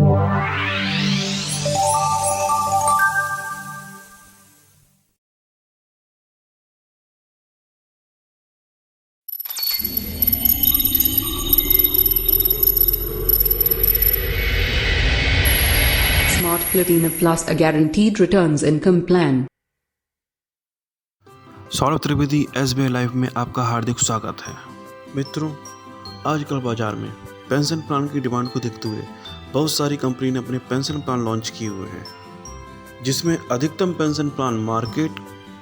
Smart Platina Plus, a guaranteed returns income plan. Saurabh Trivedi SBI live में आपका हार्दिक स्वागत है। मित्रों, आजकल बाजार में पेंशन प्लान की डिमांड को देखते हुए बहुत सारी कंपनी ने अपने पेंशन प्लान लॉन्च किए हुए हैं, जिसमें अधिकतम पेंशन प्लान मार्केट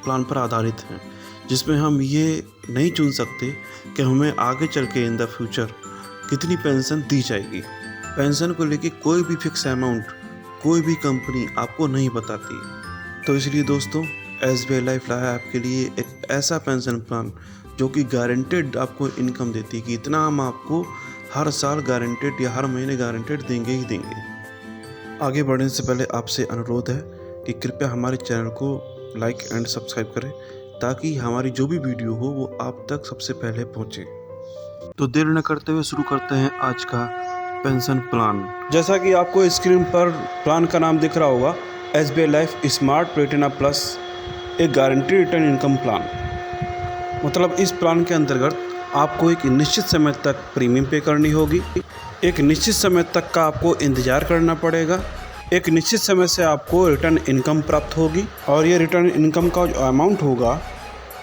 प्लान पर आधारित हैं, जिसमें हम ये नहीं चुन सकते कि हमें आगे चल के इन द फ्यूचर कितनी पेंशन दी जाएगी। पेंशन को लेके कोई भी फिक्स अमाउंट कोई भी कंपनी आपको नहीं बताती। तो इसलिए दोस्तों, SBI लाइफ लाया आपके लिए एक ऐसा पेंशन प्लान जो कि गारंटेड आपको इनकम देती है कि इतना हम आपको हर साल गारंटेड या हर महीने गारंटेड देंगे ही देंगे। आगे बढ़ने से पहले आपसे अनुरोध है कि कृपया हमारे चैनल को लाइक एंड सब्सक्राइब करें, ताकि हमारी जो भी वीडियो हो वो आप तक सबसे पहले पहुँचे। तो देर न करते हुए शुरू करते हैं आज का पेंशन प्लान। जैसा कि आपको स्क्रीन पर प्लान का नाम दिख रहा होगा, SBI life smart Platina plus, एक गारंटी रिटर्न इनकम प्लान। मतलब इस प्लान के अंतर्गत आपको एक निश्चित समय तक प्रीमियम पे करनी होगी, एक निश्चित समय तक का आपको इंतज़ार करना पड़ेगा, एक निश्चित समय से आपको रिटर्न इनकम प्राप्त होगी, और ये रिटर्न इनकम का जो अमाउंट होगा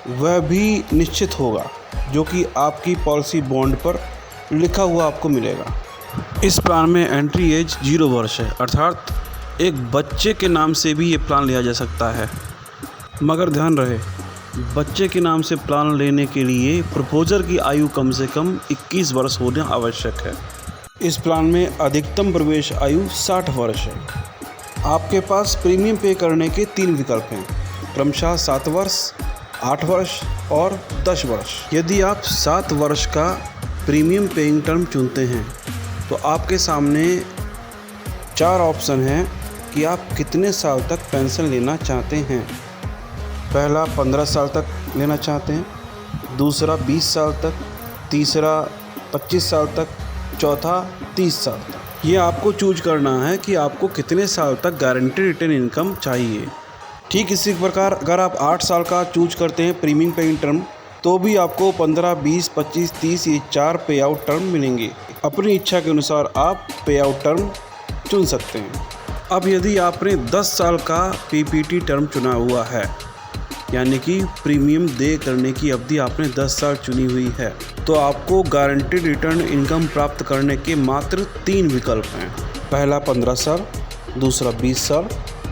वह भी निश्चित होगा, जो कि आपकी पॉलिसी बॉन्ड पर लिखा हुआ आपको मिलेगा। इस प्लान में एंट्री एज 0 वर्ष है, अर्थात एक बच्चे के नाम से भी ये प्लान लिया जा सकता है। मगर ध्यान रहे, बच्चे के नाम से प्लान लेने के लिए प्रपोजर की आयु कम से कम 21 वर्ष होना आवश्यक है। इस प्लान में अधिकतम प्रवेश आयु 60 वर्ष है। आपके पास प्रीमियम पे करने के 3 विकल्प हैं, क्रमशः 7 वर्ष, 8 वर्ष और 10 वर्ष। यदि आप 7 वर्ष का प्रीमियम पेइंग टर्म चुनते हैं तो आपके सामने 4 ऑप्शन हैं कि आप कितने साल तक पेंशन लेना चाहते हैं। पहला 15 साल तक लेना चाहते हैं, दूसरा 20 साल तक, तीसरा 25 साल तक, चौथा 30 साल तक। ये आपको चूज करना है कि आपको कितने साल तक गारंटी रिटर्न इनकम चाहिए। ठीक इसी प्रकार अगर आप 8 साल का चूज करते हैं प्रीमियम पेइंग टर्म, तो भी आपको 15, 20, 25, 30 ये 4 पे आउट टर्म मिलेंगे। अपनी इच्छा के अनुसार आप पे आउट टर्म चुन सकते हैं। अब यदि आपने 10 साल का PPT टर्म चुना हुआ है, यानी कि प्रीमियम दे करने की अवधि आपने 10 साल चुनी हुई है, तो आपको गारंटीड रिटर्न इनकम प्राप्त करने के मात्र 3 विकल्प हैं। पहला 15 साल, दूसरा 20 साल,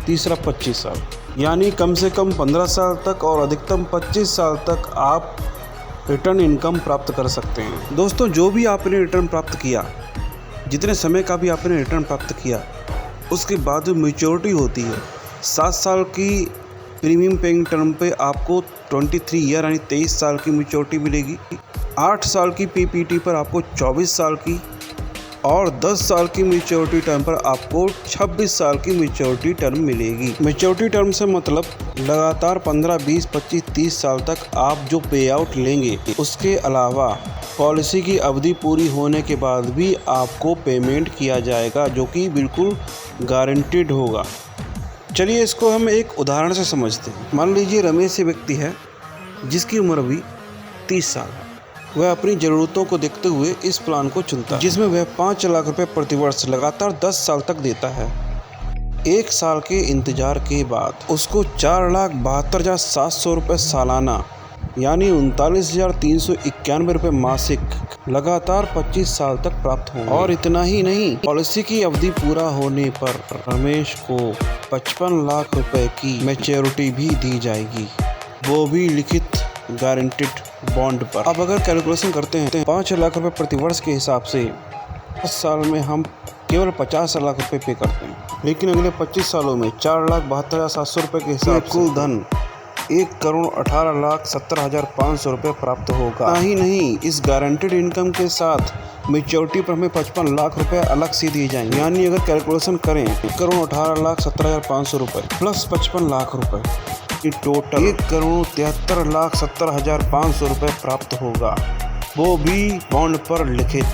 तीसरा 25 साल। यानी कम से कम 15 साल तक और अधिकतम 25 साल तक आप रिटर्न इनकम प्राप्त कर सकते हैं। दोस्तों, जो भी आपने रिटर्न प्राप्त किया, जितने समय का भी आपने रिटर्न प्राप्त किया, उसके बाद जो मैच्योरिटी होती है, 7 साल की प्रीमियम पेइंग टर्म पे आपको 23 ईयर यानी 23 साल की मैच्योरिटी मिलेगी। 8 साल की PPT पर आपको 24 साल की, और 10 साल की मैच्योरिटी टर्म पर आपको 26 साल की मैच्योरिटी टर्म मिलेगी। मैच्योरिटी टर्म से मतलब लगातार 15, 20, 25, 30 साल तक आप जो पे आउट लेंगे, उसके अलावा पॉलिसी की अवधि पूरी होने के बाद भी आपको पेमेंट किया जाएगा, जो कि बिल्कुल गारंटीड होगा। चलिए इसको हम एक उदाहरण से समझते हैं। मान लीजिए रमेश ये व्यक्ति है जिसकी उम्र अभी 30 साल है। वह अपनी ज़रूरतों को देखते हुए इस प्लान को चुनता है, जिसमें वह 5 लाख रुपए प्रतिवर्ष लगातार 10 साल तक देता है। 1 साल के इंतजार के बाद उसको 4,72,700 रुपये सालाना, यानी 39,391 रुपये मासिक लगातार 25 साल तक प्राप्त होंगे। और इतना ही नहीं, पॉलिसी की अवधि पूरा होने पर रमेश को 55 लाख रुपए की मैच्योरिटी भी दी जाएगी, वो भी लिखित गारंटीड बॉन्ड पर। अब अगर कैलकुलेशन करते हैं 5 लाख रुपए प्रति वर्ष के हिसाब से 10 साल में हम केवल 50 लाख रुपए पे करते हैं, लेकिन अगले 25 सालों में 4,72,700 रुपये के हिसाब से कुल धन 1,18,70,500 रुपये प्राप्त होगा। ही नहीं, इस गारंटीड इनकम के साथ मैच्योरिटी पर हमें 55 लाख रुपए अलग से दिए जाएंगे। यानी अगर कैलकुलेशन करें 1,18,70,500 रुपये प्लस 55 लाख रुपए, टोटल 1,73,70,500 रुपये प्राप्त होगा, वो भी बॉन्ड पर लिखित।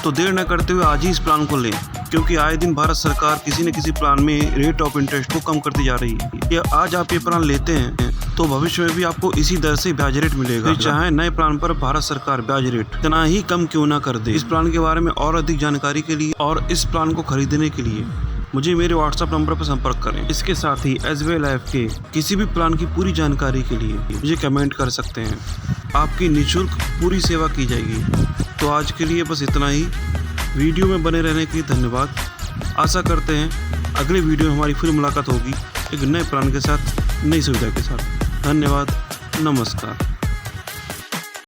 तो देर न करते हुए आज ही इस प्लान को लें। क्योंकि आए दिन भारत सरकार किसी न किसी प्लान में रेट ऑफ इंटरेस्ट को कम करती जा रही है। या आज आप ये प्लान लेते हैं तो भविष्य में भी आपको इसी दर से ब्याज रेट मिलेगा। चाहे नए प्लान पर भारत सरकार ब्याज रेट इतना ही कम क्यों ना कर दे। इस प्लान के बारे में और अधिक जानकारी के लिए और इस प्लान को खरीदने के लिए मुझे मेरे व्हाट्सएप नंबर पर संपर्क करें। इसके साथ ही एसबीआई लाइफ के किसी भी प्लान की पूरी जानकारी के लिए मुझे कमेंट कर सकते हैं। आपकी निःशुल्क पूरी सेवा की जाएगी। तो आज के लिए बस इतना ही। वीडियो में बने रहने के लिए धन्यवाद। आशा करते हैं अगले वीडियो में हमारी फिर मुलाकात होगी एक नए प्लान के साथ, नई सुविधा के साथ। धन्यवाद, नमस्कार।